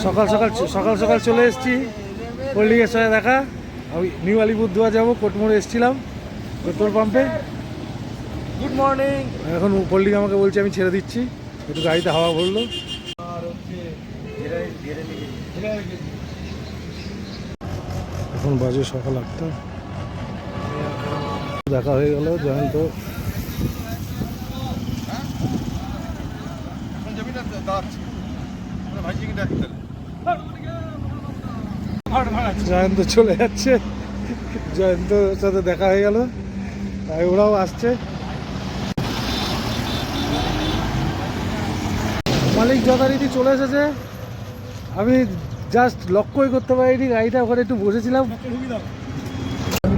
সকাল সকাল চলে এসেছি পল্লিকের সাথে দেখা। ওই নিউ আলিপুরদুয়ার যাবো, কোটমোড়ে এসেছিলাম পেট্রোল পাম্পে। Good morning. এখন পল্লিক আমাকে বলছে আমি ছেড়ে দিচ্ছি, একটু গাড়িতে হাওয়া ভরলো। এখন বাজে সকাল 8টা। দেখা হয়ে গেল জয়ন্ত। জয়ন্ত চলে যাচ্ছে, জয়ন্তর সাথে দেখা হয়ে গেল, তাই ওরাও আসছে। মালিক যথারীতি চলে এসেছে, আমি জাস্ট লক্ষ্যই করতে পারিনি, গাড়িটা ওখানে একটু বসেছিলাম।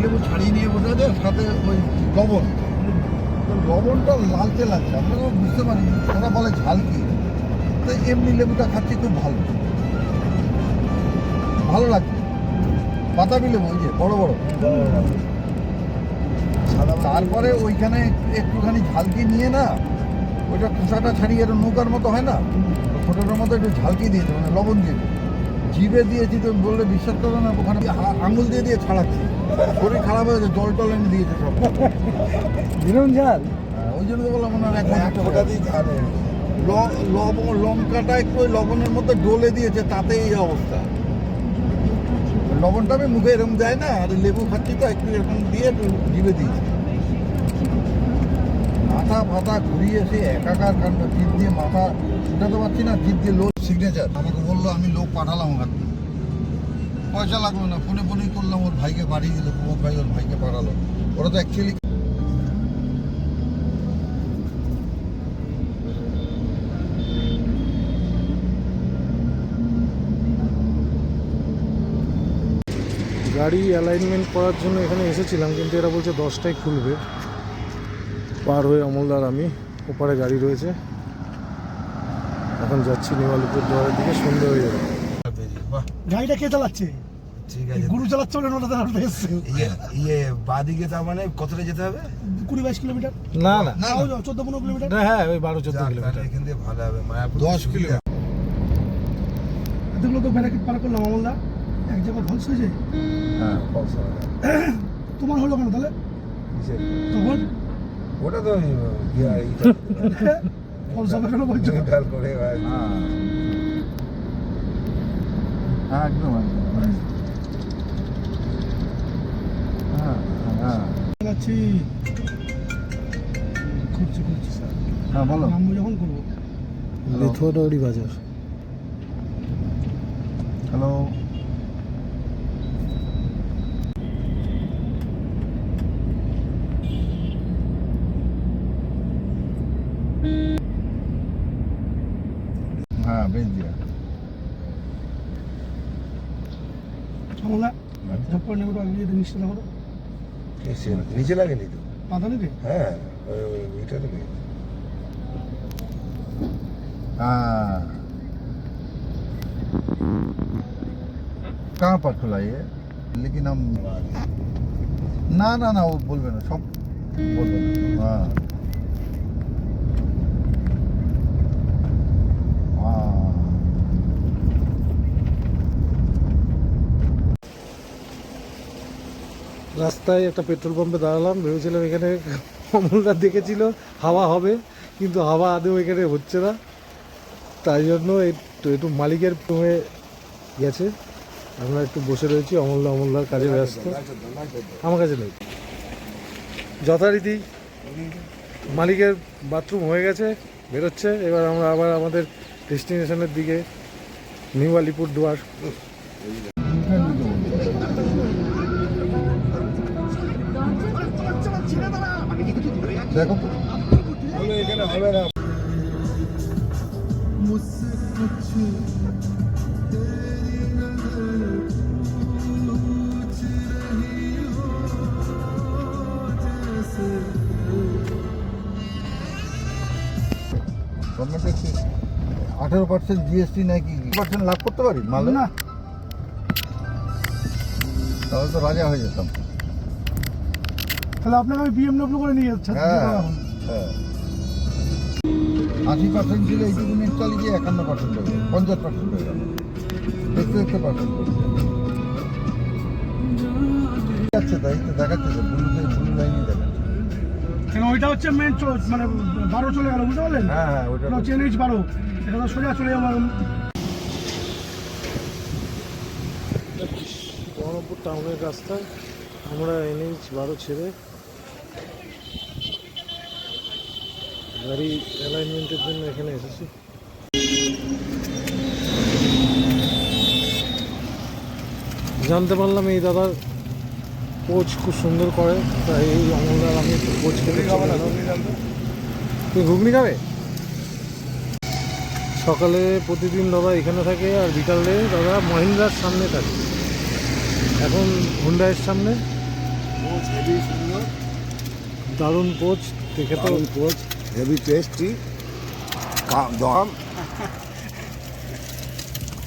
লেবু ছাড়িয়ে নিয়ে বসে আছে, সাথে ওই লবণটা লালচে লাগছে, আমরা বুঝতে পারিনি। ওরা বলে ঝালকি, তো এমনি লেবুটা খাচ্ছি, খুব ভালো লাগছে। বাতাবি লেবু, ওই যে বড় বড়। তারপরে ওইখানে একটুখানি ঝালকি নিয়ে না, ওইটা খোসাটা ছাড়িয়ে একটা নৌকার মতো হয় না, ফোটাটার মতো একটু ঝালকি দিয়েছে, মানে লবণ দিয়েছে। জিভে দিয়েছি তো বললে বিশ্বাস করবে না, ওখানে আঙুল দিয়ে ছাড়াচ্ছি, শরীর খারাপ হয়েছে, জল টল এনে দিয়েছে সব। বিরন ঝাল, ওই জন্য তো বললাম ওনার লঙ্কাটা একটু ওই লবণের মধ্যে ডলে দিয়েছে, তাতে এই অবস্থা। লবণটা আমি মুখে এরকম দেয় না, আর লেবু খাচ্ছি তো একটু এরকম দিয়ে একটু জিভে দিয়েছি। মাথা ফাথা ঘুরিয়ে এসে একাকার কাণ্ড, জিভ দিয়ে মাথা উঠাতে পারছি না, জিভ দিয়ে লোক সিগনেচার। আমাকে বললো, আমি লোক পাঠালাম ওখানে, পয়সা লাগলো না, ফোনেই করলাম, ওর ভাইকে পাঠিয়ে দিল, প্রমোদ ভাই ওর ভাইকে পাঠালো। ওরা তো অ্যাকচুয়ালি গাড়ি অ্যালাইনমেন্ট করার জন্য এখানে এসেছিলাম, কিন্তু এরা বলছে 10টায় খুলবে। পার হয়ে অমলদার আমি, ওপারে গাড়ি রয়েছে। এখন যাচ্ছি নিউ আলিপুরদুয়ারের দিকে, সন্ধ্যে হয়ে যাবে। গাড়িটা কে চালাচ্ছে? ঠিক আছে, গুরু চালাচ্ছে বলে ওটা চালাতে এসছে। বাদিকে তার মানে কতটা যেতে হবে? 20-22 কিলোমিটার। না না, 14-15 কিলোমিটার। হ্যাঁ ওই 12-14 কিলোমিটার। এখান থেকে ভালো হবে, মায়াপুর 10 কিলোমিটার। এতগুলো তো ব্যারাকেট পার করলাম আমলদা, এক জায়গায় ফলস হয়েছে। হ্যাঁ, তোমার হলো কেন তাহলে তখন? ওটা তো ফলস হবে কেন বলছো? করে হ্যাঁ, একদম যাচ্ছি, ঘুরছি স্যার। হ্যাঁ বলো। নামবো যখন করবো। বেথুয়াডাউরি বাজার। হ্যালো, হ্যাঁ বেশ দিয়া আমলদা ঝপ্পর নেবো, আগে যদি নিচে দেখো তো। নিচে লাগেনি তো? পাতা নিবে? হ্যাঁ, ওইটা নেবে। हाँ, कहाँ पर खुला ये? लेकिन हम ना वो बोलबे ना, सब बोलबे ना। हाँ রাস্তায় একটা পেট্রোল পাম্পে দাঁড়ালাম, ভেবেছিলাম এখানে অমলদার দেখেছিল হাওয়া হবে, কিন্তু হাওয়া আদৌ এখানে হচ্ছে না। তাই জন্য একটু মালিকের হয়ে গেছে, আমরা একটু বসে রয়েছি। অমলদার কাজে ব্যস্ত, আমার কাছে নেই। যথারীতি মালিকের বাথরুম হয়ে গেছে, বেরোচ্ছে। এবার আমরা আবার আমাদের ডেস্টিনেশনের দিকে, নিউ আলিপুরদুয়ার। देखो এখানে হবে না। গভর্নমেন্টের 18% জিএসটি নাকি 1% লাভ করতে পারি মালে না, তাহলে তো রাজা হয়ে যেতাম। তাহলে আপনাকে আমি BMW করে নিয়ে যাচ্ছি। হ্যাঁ হ্যাঁ, 80% ছিল, এইটুকু নেট চালিয়ে 51% হয়ে গেল, 50% হয়ে গেল। দেখতে দেখতে পাবেন। আচ্ছা তাই তো দেখাচ্ছে তো, ব্লু লাইনই দেখাচ্ছে। কেন ওইটা হচ্ছে মেন, মানে 12 চলে গেল, বুঝতে পারলেন? হ্যাঁ হ্যাঁ ওইটা ওটা চেন এইচ 12, এটা তো সোজা চলে যাবো। বহরমপুর টাউনের রাস্তায় আমরা NH 12 ছেড়ে গাড়ি অ্যালাইনমেন্টের জন্য এখানে এসেছি। জানতে পারলাম এই দাদার কোচ খুব সুন্দর করে, তাই এই অমলদার আমি একটু কোচ খেতে চলে এলাম। তুই ঘুগনি খাবে? সকালে প্রতিদিন দাদা এখানে থাকে, আর বিকালে দাদা মহিন্দ্রার সামনে থাকে, এখন হুন্ডাইয়ের সামনে। কোচ হেভি সুন্দর, দারুণ কোচ, দেখে তো কোচ হেভি টেস্টি দাম।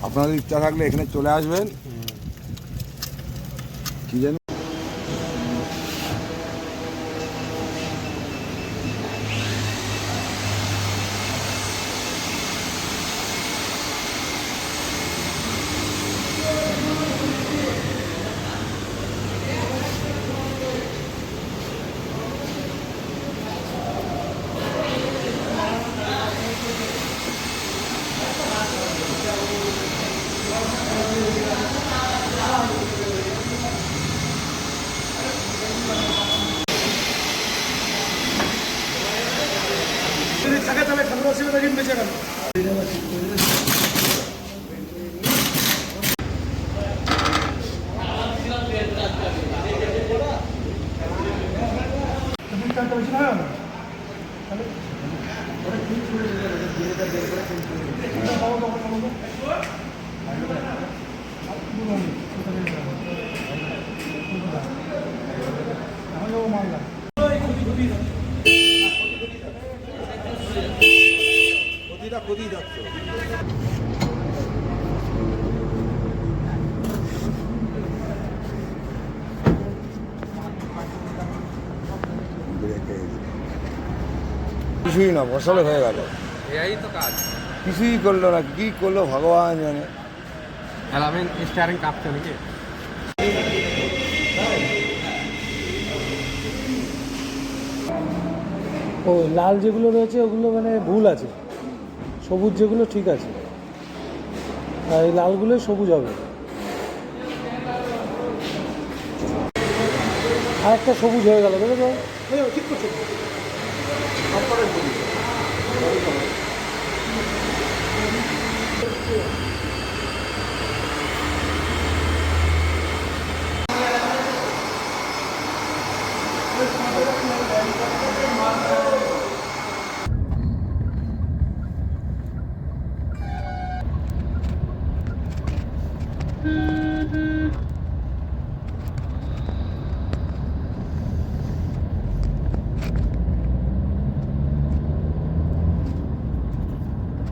আপনাদের ইচ্ছা থাকলে এখানে চলে আসবেন। কি জানি থাকে তাহলে ঠাকুর অসুবিধা কিন্তু বেঁচে গেল। কিছুই না, বসালে হয়ে গেল। এই তো কাজ। কিছুই করলো না, কি করলো ভগবান জানে। অ্যালামেন্ট স্টিয়ারিং কাঁপছে নাকি? ও লাল যেগুলো রয়েছে ওগুলো মানে ভুল আছে, সবুজ যেগুলো ঠিক আছে, আর এই লালগুলোই সবুজ হবে। আর একটা সবুজ হয়ে গেল, দেখো তো। ঠিক করছো।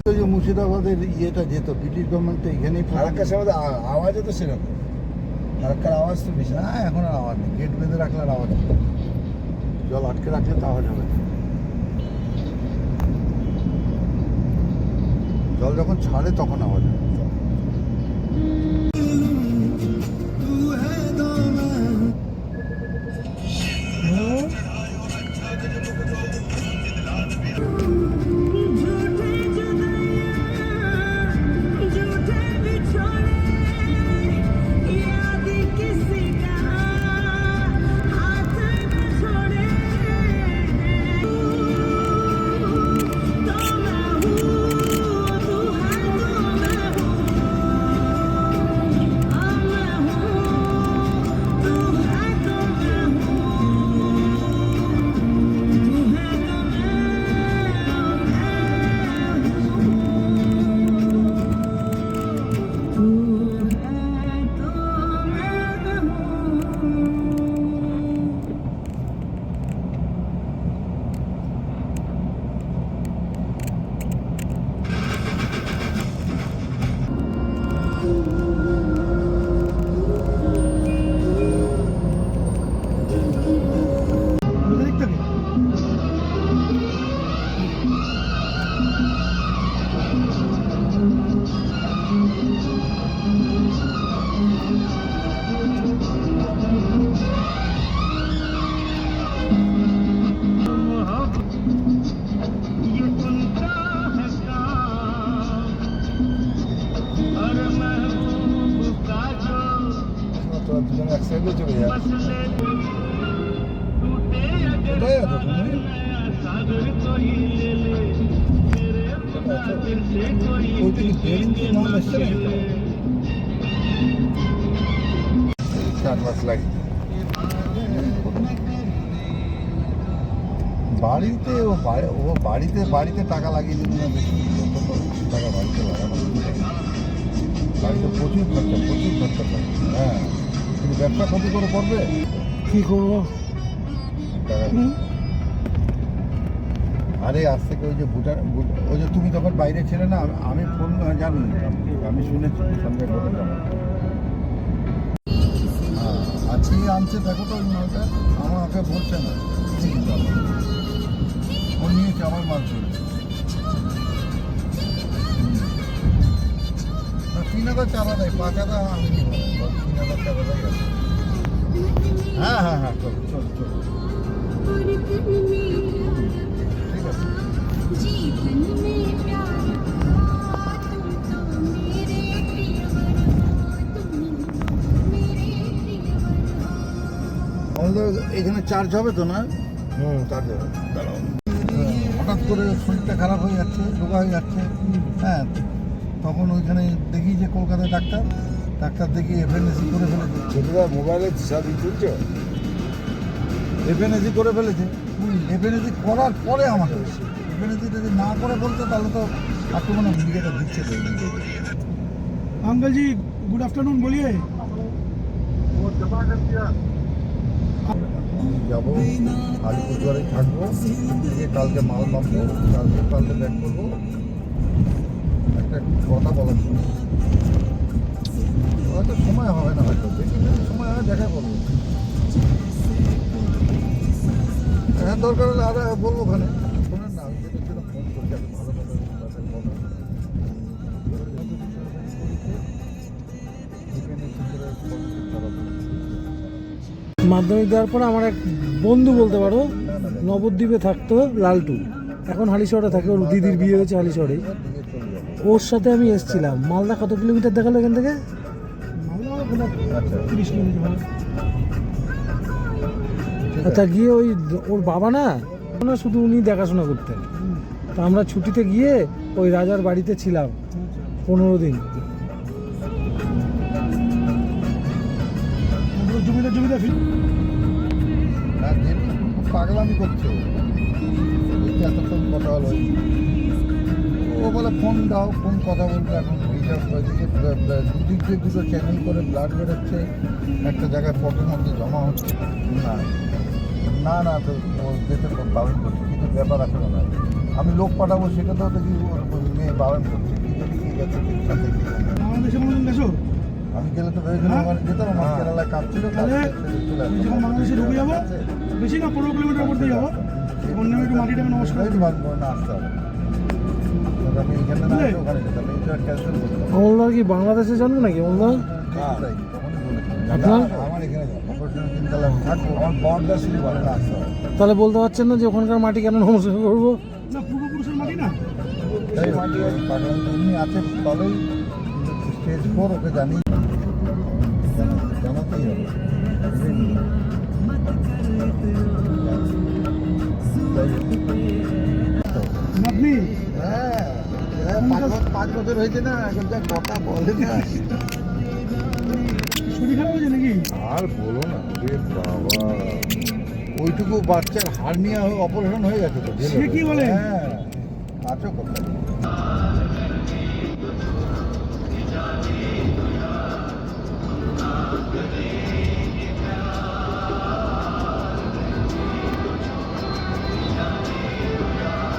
ওই যে মুর্শিদাবাদের ইয়েটা যেত, ব্রিটিশ গভর্নমেন্ট তো এখানেই ফারাক্কার সময় আওয়াজও তো সেরকম, ফারাক্কার আওয়াজ তো বেশি না, এখন আর আওয়াজ নেই। গেট বেঁধে রাখলে আর আওয়াজ হবে, জল আটকে রাখলে তো আওয়াজ হবে। জল যখন ছাড়ে তখন আওয়াজ হবে। তোরা দুজনে এক সাইডে চলে যা। কোথায় আছো তুমি? ওইদিকে বেরিঞ্চি মাল এসছে নাকি? 4 মাস লাগে। বাড়িতে বাড়িতে টাকা লাগিয়ে দিল না, বেশি টাকা বাড়িতে লাগানো বাড়িতে প্রচুর খরচা করে। হ্যাঁ, কিন্তু ব্যবসা ক্ষতি করে করবে কি করবো? টাকা। আরে আজ থেকে ওই যে ওই যে তুমি যখন বাইরে ছিলে না, আমি ফোন জানি, আমি শুনেছি সঙ্গে আজকে আনছে, দেখো তো ওই মালটা আমাকে বলছে না, ও নিয়েছে আমার মাল ছিল 3,000 চারা দেয়, 5,000 আমি নিব, 3,000 চারা দেয়। হ্যাঁ চল ঠিক আছে। আমাদের এখানে চার্জ হবে তো না? চার্জ হবে। হঠাৎ করে শরীরটা খারাপ হয়ে যাচ্ছে, রোগা হয়ে যাচ্ছে, হ্যাঁ, তখন ওইখানে দেখি যে কলকাতায় ডাক্তার দেখি এফএনএসি করে ফেলেছে। ছোটরা মোবাইলে হিসাবই তুলছে, এফএনএসি করে ফেলেছে। এফএনএসি করার পরে আমাকে এফএনএসি যদি না করে বলতো তাহলে তো আর তো মানে মিডিয়াটা দিচ্ছে তো। अंकल जी गुड आफ्टरनून बोलिए। আমি যাবো, আলিপুরদুয়ারে থাকবো, থেকে কালকে মাল নামবো, কালকে ব্যাক করবো। একটা কথা বলার ছিল, হয়তো সময় হবে না, হয়তো দেখি যদি সময় হয় দেখা করবো। হ্যাঁ, দরকার হলে আর বলবো ওখানে। শোনেন না, আমি যেটা ছিল ফোন করছি, আপনি ভালো কথা মাধ্যমিক দেওয়ার পর আমার এক বন্ধু বলতে পারো নবদ্বীপে থাকতো, লালটু, এখন হালিশহরে থাকে, ওর দিদির বিয়ে হয়েছে হালিশহরে। ওর সাথে আমি এসেছিলাম। মালদা কত কিলোমিটার দেখালো এখান থেকে? আচ্ছা 30 কিলোমিটার হবে। আচ্ছা, গিয়ে ওই ওর বাবা না শুধু উনি দেখাশোনা করতেন। তা আমরা ছুটিতে গিয়ে ওই রাজার বাড়িতে ছিলাম 15 দিন। জমিদার আর যেহেতু খুব পাগলামি করছে, এতক্ষণ কথা হলো, ও বলে ফোন দাও, ফোন কথা বলবো। এখন রিচার্জ হয়ে দিচ্ছে, দুদিক দিয়ে দুটো চ্যানেল করে ব্লাড বেরোচ্ছে, একটা জায়গায় পকের মধ্যে জমা হচ্ছে। না তো ও যেতে বারণ করছে, কিন্তু ব্যাপার আছে না, আমি লোক পাঠাবো, সেটা তো দেখি ওর মেয়ে বারণ করছে। ঠিক আছে, সাথে বাংলাদেশে কোনোদিন গেছো? আমি গেলে তো ভেবেছিলাম আমার যেতাম, আমার কেরালায় কাজ ছিল, তাহলে চলে আমি যখন বাংলাদেশে ঢুকে যাবো, বেশি না 15 কিলোমিটার করতে যাবো, তখন নেমে একটু মাটিটাকে নমস্কার করবো। না আসতে হবে, আমি এখানে না আসলে ওখানে যেতাম, এই তো ক্যান্সেল করতাম। অমলদার কি বাংলাদেশে জন্ম নাকি অমলদা? আপনার? আমার এখানে তিনতলা থাকবো, আমার বর্ডার শুধু বলে না আসতে হবে। তাহলে বলতে পারছেন না যে ওখানকার মাটি কেন নমস্কার করবো? না পূর্বপুরুষের মাটি না। এই মাটি ওই পাগল এমনি আছে তলেই, স্টেজ 4 ওকে জানাতেই হবে। আপনি হ্যাঁ, 5 বছর হয়েছে না, এখন যা কথা বলে না। শরীর খারাপ হয়েছে নাকি? আর বলো না রে বাবা, ওইটুকু বাচ্চার হার্নিয়া অপারেশন হয়ে গেছে তো। সে কি বলে? হ্যাঁ, আছো কোথায়?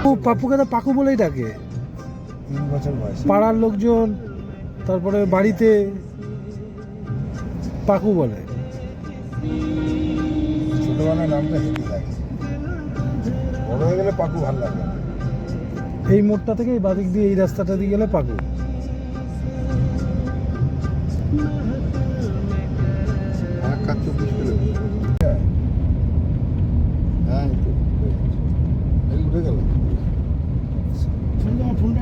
ও পাপ্পুকে তো পাকু বলেই ডাকে 3 বছর বয়স। পাড়ার লোকজন, তারপরে বাড়িতে পাকু বলে। ছোটবেলায় নামটা হেঁটে লাগে, বড় হয়ে গেলে পাকু ভালো লাগে। এই মোড়টা থেকে এই বাদিক দিয়ে এই রাস্তাটা দিয়ে গেলে পাকু। আর 24 কিলোমিটার। হ্যাঁ, এই উঠে গেল। আমার ফোনটা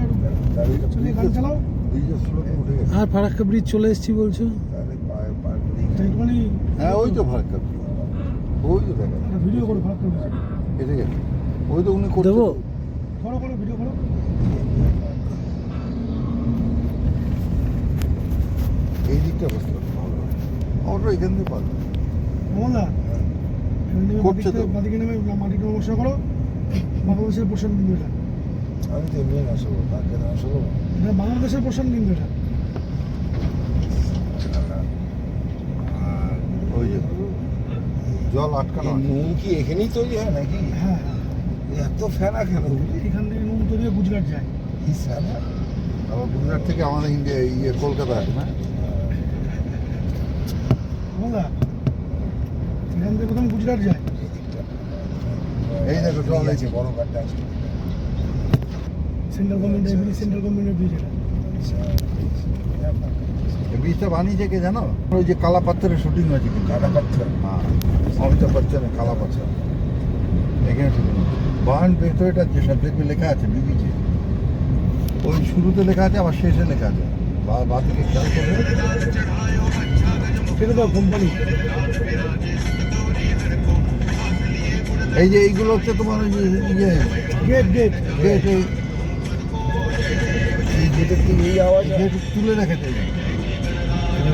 একটু চালিয়ে গান চালাও। ব্রিজের স্লোপে উঠে গেছে। আর ফারাক্কা ব্রিজ চলে এসেছি বলছো? তাহলে পায়ে তাই একটুখানি হ্যাঁ ওই তো ফারাক্কা ব্রিজ, ওই তো দেখা একটা ভিডিও করো ফারাক্কা ব্রিজে। এসে গেছে, ওই তো উনি করছে দেবো? তো। করো করো ভিডিও করো। এই দিকটা বসতে পারবে ভালো, অটো এখান থেকে পারবে। মহল্লা করছে তো। বাদিকে নেমে মাটিটা নমস্কার করো, বাংলাদেশের পোর্শন কিন্তু এটা, আমি তো এমনি আসবো, তাকে আসবো। এটা বাংলাদেশের পোর্শন কিন্তু এটা। ওই যে জল আটকানো আছে। নুন কি এখানেই তৈরি হয় নাকি? হ্যাঁ হ্যাঁ, এত ফেনা কেন? এখান থেকে নুন তৈরি হয়ে গুজরাট যায়। কি ফেনা? আবার গুজরাট থেকে আমাদের ইন্ডিয়া কলকাতা আসে না? মহল্লা এখান থেকে প্রথম গুজরাট যায়। এই দেখো জল আছে আছে। বড় গাড়িটা আছে। সেন্ট্রাল গভর্নমেন্টের ব্রিজ এটা। এই ব্রিজটা বানিয়েছে কে জানো? ওই যে কালা পাথরের শুটিং হয়েছে কিন্তু। কাটা পাথর। হ্যাঁ, অমিতাভ বচ্চনের কালা পাথর এখানে শুটিং। বাহান ভেতরেটা যেসব দেখবে লেখা আছে বিবিজি, ওই শুরুতে লেখা আছে আবার শেষে লেখা আছে। বা থেকে খেয়াল করবে। সেটা তো কোম্পানি। এই যে এইগুলো হচ্ছে তোমার ওই যে ইয়ে গেট গেট গেট, এই যেটা কি এই আওয়াজ হয়? গেট তুলে রেখেছে এখানে।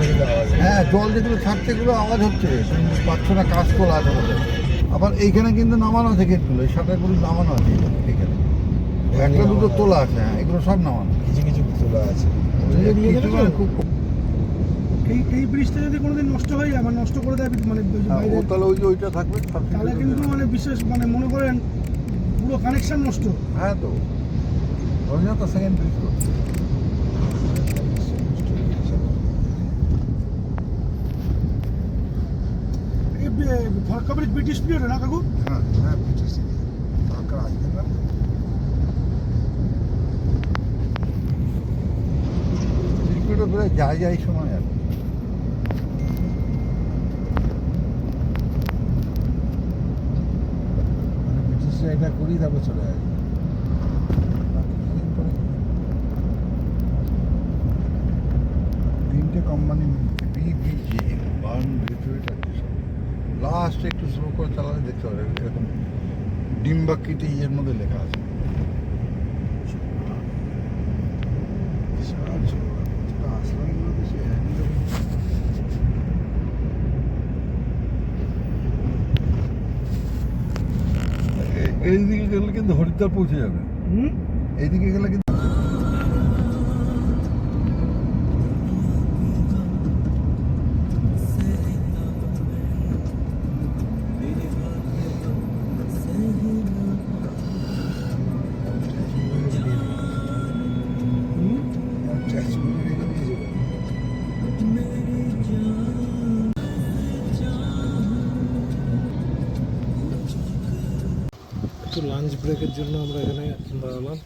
এই আওয়াজ হয়। হ্যাঁ, জল যেগুলো ছাড়ছে এগুলো আওয়াজ হচ্ছে, তুমি পাচ্ছ না, কাজ তোলা আছে বলে। আবার এইখানে কিন্তু নামানো আছে গেটগুলো, এই শাটারগুলো নামানো আছে এখানে। একটা দুটো তোলা আছে, হ্যাঁ এগুলো সব নামানো। কিছু কিছু তোলা আছে। কিছু মানে খুব এই ব্রিজটা যদি কোনোদিন নষ্ট হয়ে যায়, মানে নষ্ট করে দেয় মানে ওই যে হ্যাঁ, ও বাইরে, তাহলে ওই যে ওইটা থাকবে তাহলে কিন্তু মানে বিশেষ মানে মনে করেন পুরো কানেকশন নষ্ট। হ্যাঁ তো ওই জন্য তো সেকেন্ড ব্রিজ করছে। এই ফারাক্কা ব্রিজ ব্রিটিশ পিরিয়ডে না কাকু? হ্যাঁ হ্যাঁ বুঝেছি। ফাঁকা আসবে না? ব্রিজগুলো প্রায় যাই সময় আর মানে ব্রিটিশরা এটা করি তারপর চলে আসবে। তিনটে কোম্পানি বিবিজে বার্ন ভিক্টোরিয়া যেসব লাস্ট একটু স্লো করে চালালে দেখতে পাবে এরকম ডিম্বাকৃতি এর মধ্যে লেখা আছে। এইদিকে গেলে কিন্তু হরিদ্বার পৌঁছে যাবে, হুম, এইদিকে গেলে কিন্তু একটু লাঞ্চ ব্রেকের জন্য আমরা এখানে দাঁড়ালাম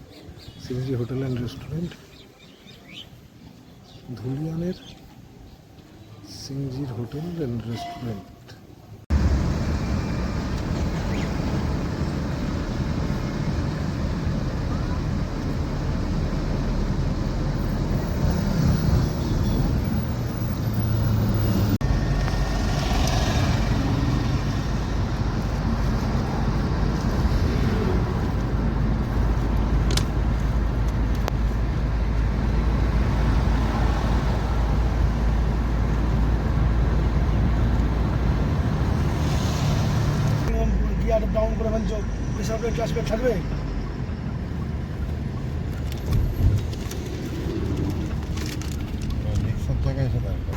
সিংজি হোটেল অ্যান্ড রেস্টুরেন্ট, ধুলিয়ানের সিংজির hotel and restaurant. Gear down করে ফেলছো, এসব ক্লাস পেয়ে থাকবে। রিক্সার জায়গায় এসে দাঁড়াবে।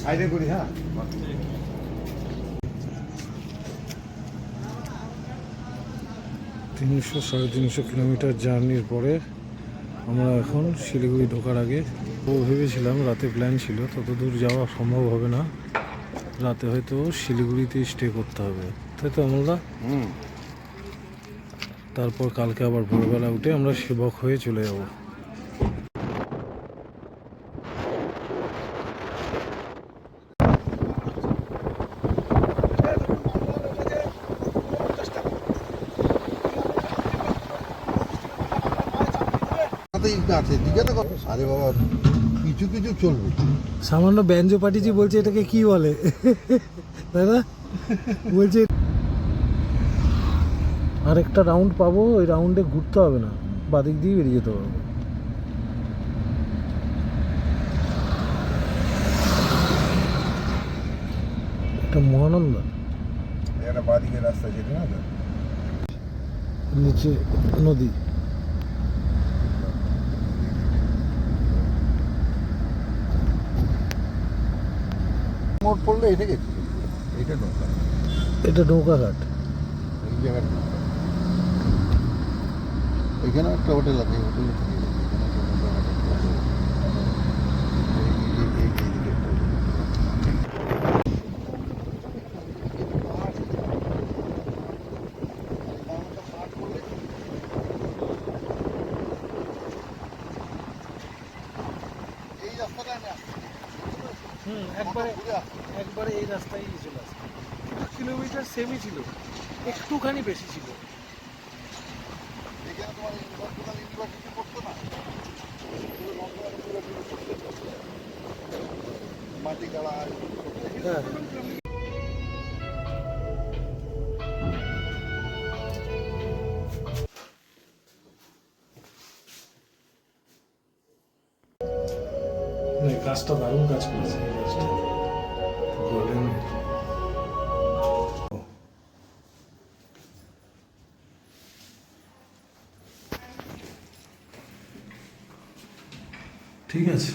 সাইডে করি হ্যাঁ 300-350 কিলোমিটার জার্নির পরে আমরা এখন শিলিগুড়ি ঢোকার আগে ভেবেছিলাম, রাতে প্ল্যান ছিল তত দূর যাওয়া সম্ভব হবে না, রাতে হয়তো শিলিগুড়িতেই স্টে করতে হবে, তাই তো অমলদা? তারপর কালকে আবার ভোরবেলা উঠে আমরা সেবক হয়ে চলে যাব। তাতেই আছে জিজ্ঞাসা করো আরে বাবা কিছু কিছু চলবে সামান্য ব্যঞ্জ পাটিজি বলছে এটাকে কি বলে, তাই না? বলছে আরেকটা রাউন্ড পাবো, ওই রাউন্ডে ঘুরতে হবে না, বাদিক দিয়ে বেরিয়ে যেতে পারবো। এটা মহানন্দা, একটা বাদিকে রাস্তা যেতে না তো নিচে নদী। মোড় পড়লে এটা গেছে এটা নৌকা এটা নৌকাঘাট। এই জায়গাটা নৌকা এখানে একটা হোটেল আছে হোটেলে থেকে এখানে একটা নৌকাঘাট একটা hotel। এইদিকে একটা hotel। এই রাস্তাটা আমি আসছি একবারে এই রাস্তায় চলে আসে। 2 কিলোমিটার সেমই ছিল, একটুখানি বেশি ছিল। এখানে তোমার বর্তমান ইউনিভার্সিটি পড়তো না মাটি গাড়া হ্যাঁ, কাজটা দারুণ কাজ করেছে এই কাজটা, গোল্ডেন। ঠিক আছে।